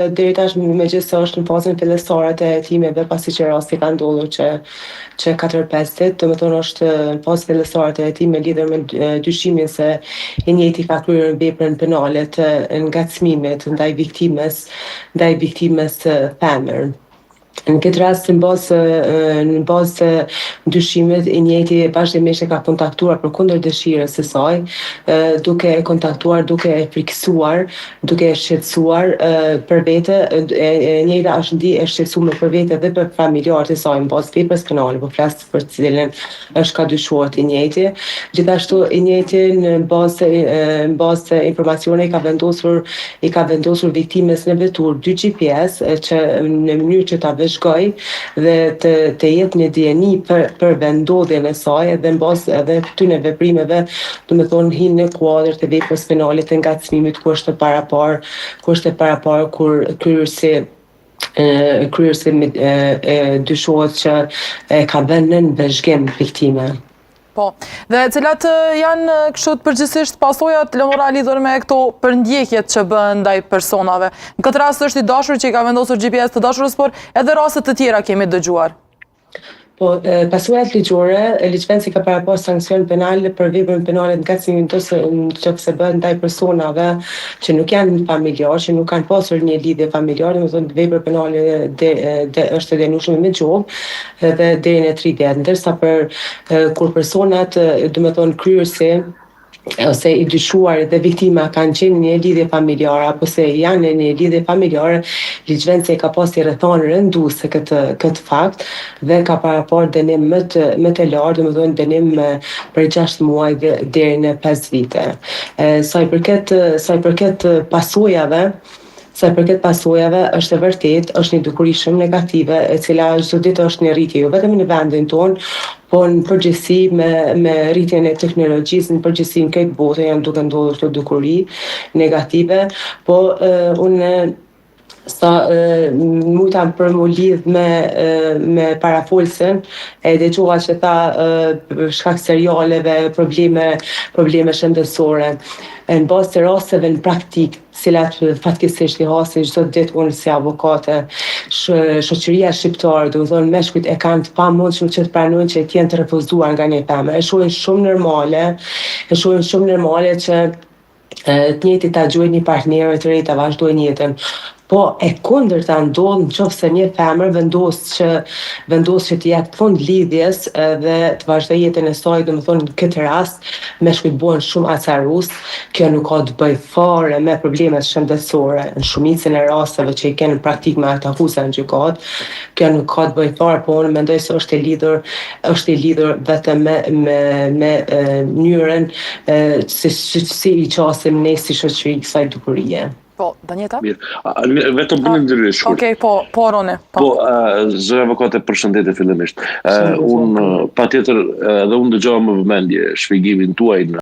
Deri tash megjithëse është në fazën fillestare të hetimeve, pasi që rasti ka ndodhur që 4-5 ditë, domethënë është në fazën fillestare të hetimeve lidhur me dyshimin se i njëjti ka kryer veprën penale të ngacmimit ndaj viktimës femër. Në këtë rast, në bazë të dyshimit, i njëjti vazhdimisht e ka kontaktuar përkundër dëshirës së saj, duke e kontaktuar, duke e frikësuar, duke e shqetësuar për vete, e njëjta është e shqetësuar për vete dhe për familjarët e saj në bazë veprës penale, po flas për të cilën është ka dyshuar i njëjti. Gjithashtu i njëjti në bazë të informacione i ka vendosur viktimës në vetur 2 GPS që në mënyrë që ta vëzhgoj dhe të jetë një dijeni për vendodhjen e saj dhe në bazë edhe këtyre veprimeve, domethënë hin në kuadër të veprës penale të ngacmimit ku është e paraparë kur kryerësi dyshohet që e ka vënë në vëzhgim viktimën. Po, dhe cilat janë kështu përgjithsisht pasojat lëmora lidhur me këto përndjekjet që bën ndaj personave. Në këtë rast është i dashur që i ka vendosur GPS të dashurës, por edhe raste të tjera kemi dëgjuar. Po, pasojat ligjore, ligjvendësi ka parapas sankcion penal për veprën penale të ngacmimit nëse bëhet ndaj personave që nuk janë familjar, që nuk kanë pasur një lidhje familjar, domethënë vepra penale është e dënueshme me gjobë dhe deri në 3 vjet, ndërsa kur personat, domethënë kryerësi ose i dyshuar dhe viktima kanë qenë në një lidhje familjare apo se janë në një lidhje familjare, ligjvendësi ka pasur rrethonë rënduese këtë fakt dhe ka parapar dënim më të lartë, domethënë dënim për 6 muaj deri në 5 vite. Sa i përket pasojave, është e vërtet, është një dukuri shumë negative, e cila çdo ditë është në rritje, jo vetëm në vendin tonë, po në përgjithësi me rritjen e teknologjisë, në përgjithësi në këtë botë janë duke ndodhur këto dukuri negative, po unë mujta për mu lidh me parafolsen, e dëgjova që tha shkak serialeve, probleme shëndetësore. Në bazë të rasteve në praktik, cilat fatkeqësisht i hasin çdo ditë unë si avokate, shoqëria shqiptare, domethënë meshkujt e kanë të pamundshëm që të pranojnë që të jenë të refuzuar nga një femër. E shohin shumë normale që të njëjtit ta gjojnë një partner të ri, ta vazhdojnë jetën. Po e kundërta ndodh nëse një femër vendos që të jap fund lidhjes dhe të vazhdojë jetën e saj, domethënë në këtë rast meshkujt bëhen shumë acarues. Kjo nuk ka të bëjë fare me problemet shëndetësore në shumicën e rasteve që i kenë në praktik me ata akuza në gjykat. Kjo nuk ka të bëjë fare, po unë mendoj se është i lidhur vetëm me mënyrën si i qasim ne si shoqëri kësaj dukurie. Po, Danjeta? Mirë, vetëm bënë ndërhyrje shkurt. Okej, po Roni. Po, zëra avokate, përshëndetje fillimisht. Unë patjetër edhe unë dëgjova me vëmendje shpjegimin tuaj